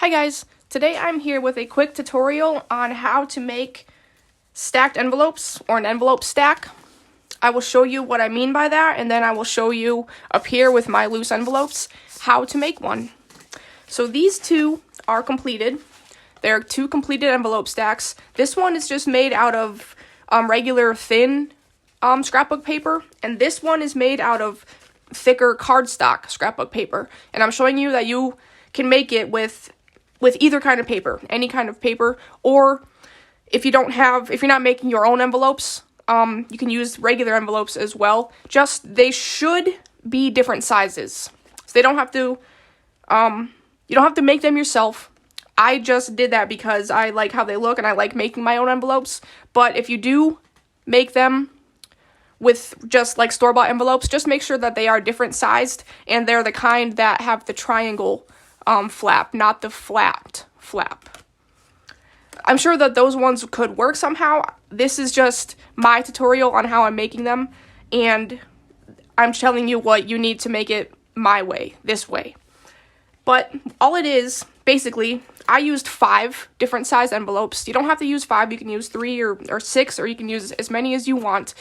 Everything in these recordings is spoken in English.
Hi guys, today I'm here with a quick tutorial on how to make stacked envelopes or an envelope stack. I will show you what I mean by that, and then I will show you up here with my loose envelopes how to make one. So these two are completed. They're two completed envelope stacks. This one is just made out of regular thin scrapbook paper, and this one is made out of thicker cardstock scrapbook paper. And I'm showing you that you can make it with either kind of paper, any kind of paper, or if you're not making your own envelopes, you can use regular envelopes as well. Just they should be different sizes, so they don't have to. You don't have to make them yourself. I just did that because I like how they look and I like making my own envelopes. But if you do make them with just like store-bought envelopes, just make sure that they are different sized and they're the kind that have the triangle flap, not the flat flap. I'm sure that those ones could work somehow. This is just my tutorial on how I'm making them, and I'm telling you what you need to make it my way, this way. But all it is, basically, I used 5 different size envelopes. You don't have to use 5, you can use 3 or 6, or you can use as many as you want.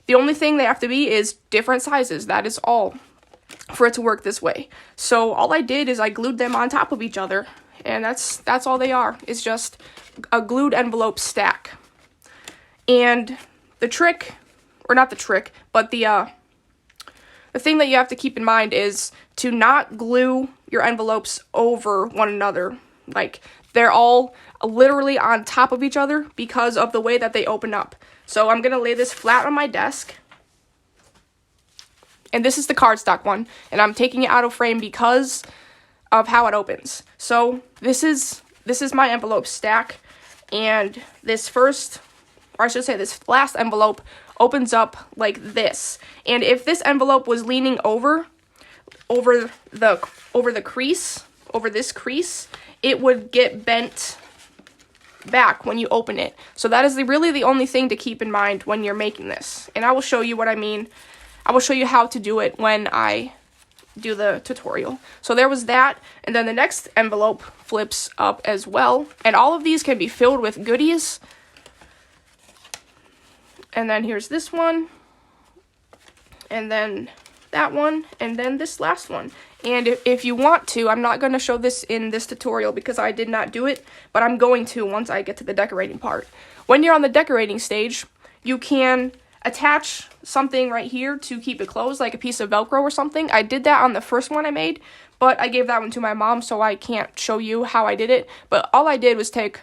The only thing they have to be is different sizes, that is all, for it to work this way. So all I did is I glued them on top of each other, and that's all they are. It's just a glued envelope stack. And the trick, or not the trick, but the thing that you have to keep in mind is to not glue your envelopes over one another. Like, they're all literally on top of each other because of the way that they open up. So I'm going to lay this flat on my desk. And this is the cardstock one, and I'm taking it out of frame because of how it opens. So this is my envelope stack, and this last envelope opens up like this. And if this envelope was leaning over the crease, over this crease, it would get bent back when you open it. So that is really the only thing to keep in mind when you're making this. And I will show you what I mean. I will show you how to do it when I do the tutorial. So there was that, and then the next envelope flips up as well. And all of these can be filled with goodies. And then here's this one, and then that one, and then this last one. And if you want to, I'm not going to show this in this tutorial because I did not do it, but I'm going to once I get to the decorating part. When you're on the decorating stage, you can attach something right here to keep it closed, like a piece of Velcro or something. I did that on the first one I made, but I gave that one to my mom, so I can't show you how I did it. But all I did was take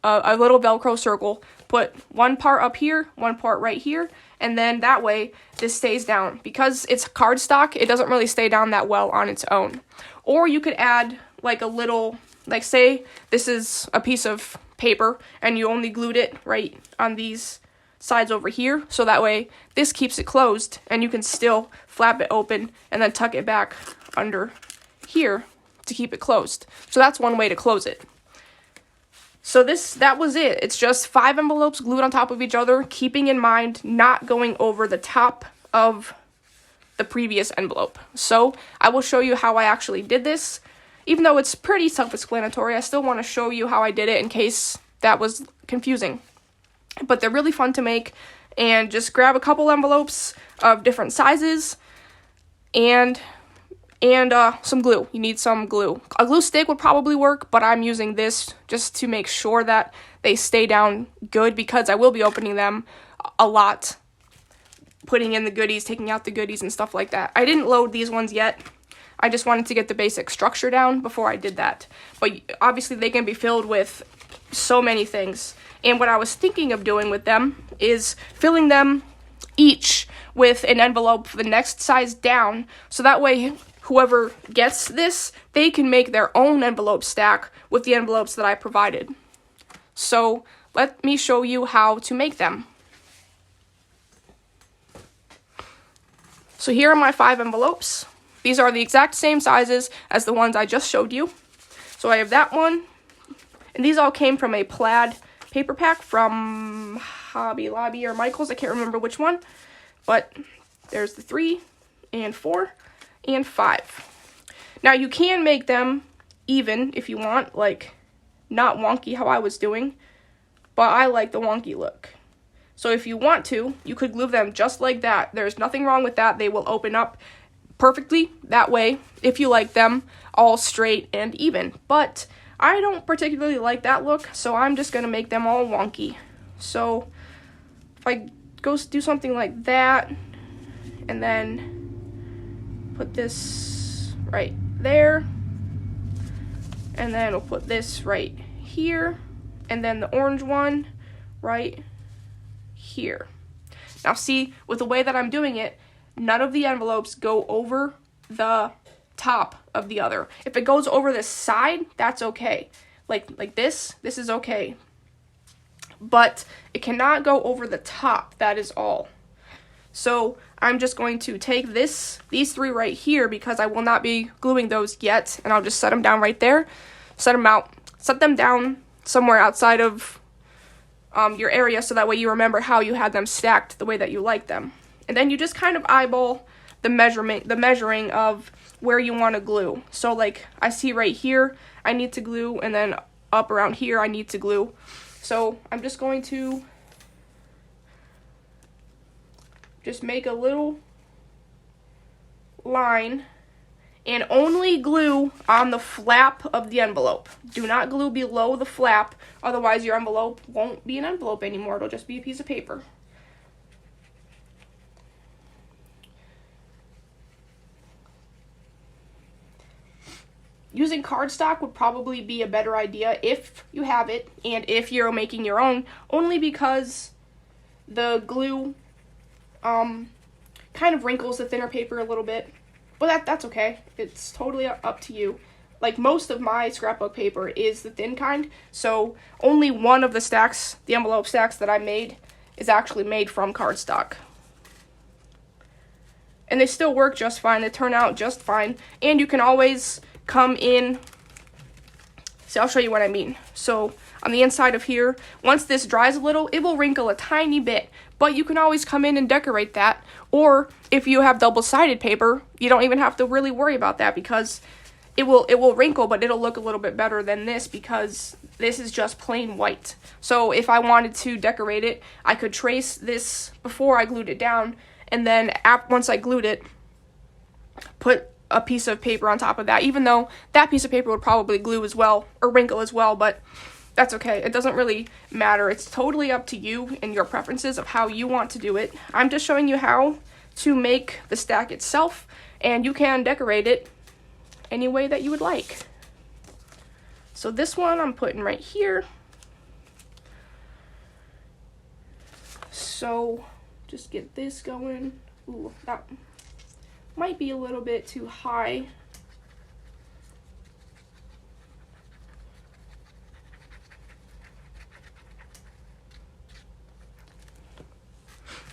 a little Velcro circle, put one part up here, one part right here, and then that way this stays down. Because it's cardstock, it doesn't really stay down that well on its own. Or you could add like a little, like say this is a piece of paper and you only glued it right on these sides over here, so that way this keeps it closed and you can still flap it open and then tuck it back under here to keep it closed. So that's one way to close it. So that was it. It's just 5 envelopes glued on top of each other, keeping in mind not going over the top of the previous envelope. So I will show you how I actually did this. Even though it's pretty self-explanatory, I still want to show you how I did it in case that was confusing. But they're really fun to make, and just grab a couple envelopes of different sizes and some glue. You need some glue. A glue stick would probably work, but I'm using this just to make sure that they stay down good because I will be opening them a lot, putting in the goodies, taking out the goodies and stuff like that. I didn't load these ones yet. I just wanted to get the basic structure down before I did that. But obviously they can be filled with so many things. And what I was thinking of doing with them is filling them each with an envelope the next size down, so that way whoever gets this, they can make their own envelope stack with the envelopes that I provided. So let me show you how to make them. So here are my 5 envelopes. These are the exact same sizes as the ones I just showed you. So I have that one, and these all came from a plaid paper pack from Hobby Lobby or Michael's, I can't remember which one, but there's the 3 and 4 and 5. Now you can make them even if you want, like not wonky how I was doing, but I like the wonky look. So if you want to, you could glue them just like that. There's nothing wrong with that. They will open up perfectly that way if you like them all straight and even. But I don't particularly like that look, so I'm just going to make them all wonky. So if I go do something like that, and then put this right there, and then we'll put this right here, and then the orange one right here. Now see, with the way that I'm doing it, none of the envelopes go over the top of the other. If it goes over this side, that's okay. Like this is okay. But it cannot go over the top, that is all. So I'm just going to take these three right here, because I will not be gluing those yet, and I'll just set them down right there, set them down somewhere outside of your area, so that way you remember how you had them stacked the way that you like them. And then you just kind of eyeball the measuring of where you want to glue. So like I see right here, I need to glue, and then up around here I need to glue. So I'm just going to just make a little line and only glue on the flap of the envelope. Do not glue below the flap, otherwise your envelope won't be an envelope anymore. It'll just be a piece of paper. Using cardstock would probably be a better idea if you have it, and if you're making your own, only because the glue kind of wrinkles the thinner paper a little bit. But that's okay. It's totally up to you. Like most of my scrapbook paper is the thin kind, so only one of the stacks, the envelope stacks that I made, is actually made from cardstock. And they still work just fine. They turn out just fine. And you can always come in. So I'll show you what I mean. So on the inside of here, once this dries a little, it will wrinkle a tiny bit, but you can always come in and decorate that. Or if you have double-sided paper, you don't even have to really worry about that, because it will wrinkle, but it'll look a little bit better than this, because this is just plain white. So if I wanted to decorate it, I could trace this before I glued it down, and then once I glued it, put a piece of paper on top of that, even though that piece of paper would probably glue as well, or wrinkle as well, but that's okay. It doesn't really matter. It's totally up to you and your preferences of how you want to do it. I'm just showing you how to make the stack itself, and you can decorate it any way that you would like. So this one I'm putting right here. So just get this going. Ooh, that might be a little bit too high.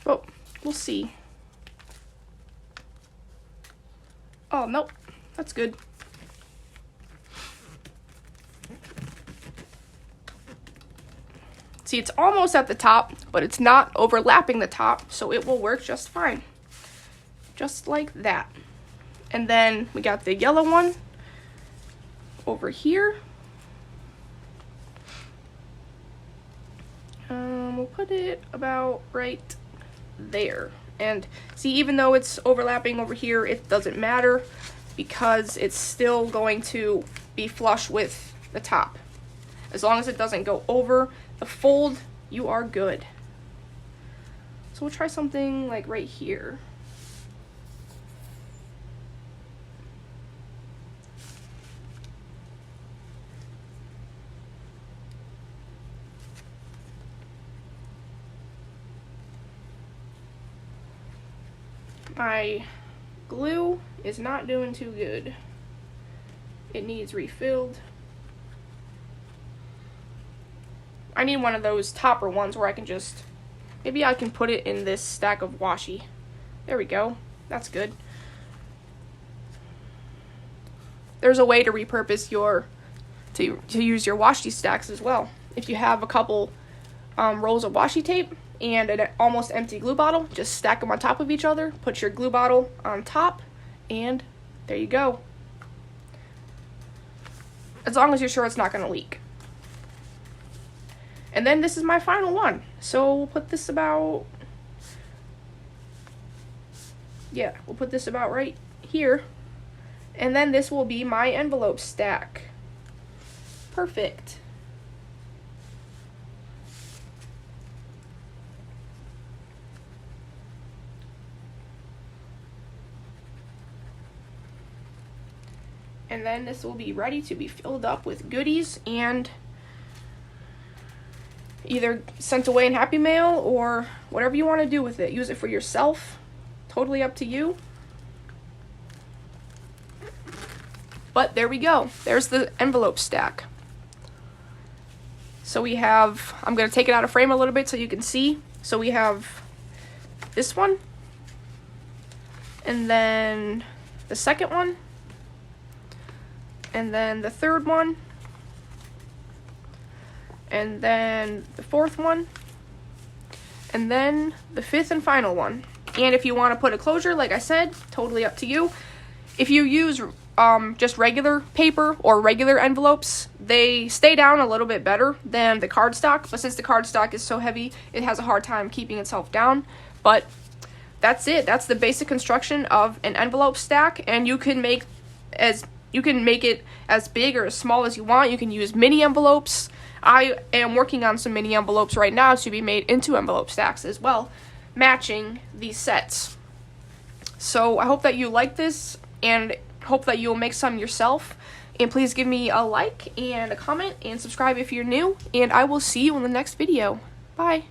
Oh, we'll see. Oh, nope, that's good. See, it's almost at the top, but it's not overlapping the top, so it will work just fine. Just like that. And then we got the yellow one over here. We'll put it about right there. And see, even though it's overlapping over here, it doesn't matter, because it's still going to be flush with the top. As long as it doesn't go over the fold, you are good. So we'll try something like right here. My glue is not doing too good. It needs refilled. I need one of those topper ones where I can just, maybe I can put it in this stack of washi. There we go. That's good. There's a way to repurpose your, to use your washi stacks as well. If you have a couple rolls of washi tape and an almost empty glue bottle, just stack them on top of each other, put your glue bottle on top, and there you go. as long as you're sure it's not going to leak. And then this is my final one. So we'll put this about, yeah, we'll put this about right here. And then this will be my envelope stack. Perfect. And then this will be ready to be filled up with goodies and either sent away in Happy Mail or whatever you want to do with it. Use it for yourself. Totally up to you. But there we go. There's the envelope stack. So we have, I'm going to take it out of frame a little bit so you can see. So we have this one. And then the second one. And then the third one. And then the fourth one. And then the fifth and final one. And if you want to put a closure, like I said, totally up to you. If you use just regular paper or regular envelopes, they stay down a little bit better than the cardstock. But since the cardstock is so heavy, it has a hard time keeping itself down. But that's it. That's the basic construction of an envelope stack. And you can make it as big or as small as you want. You can use mini envelopes. I am working on some mini envelopes right now to be made into envelope stacks as well, matching these sets. So I hope that you like this and hope that you'll make some yourself. And please give me a like and a comment and subscribe if you're new. And I will see you in the next video. Bye.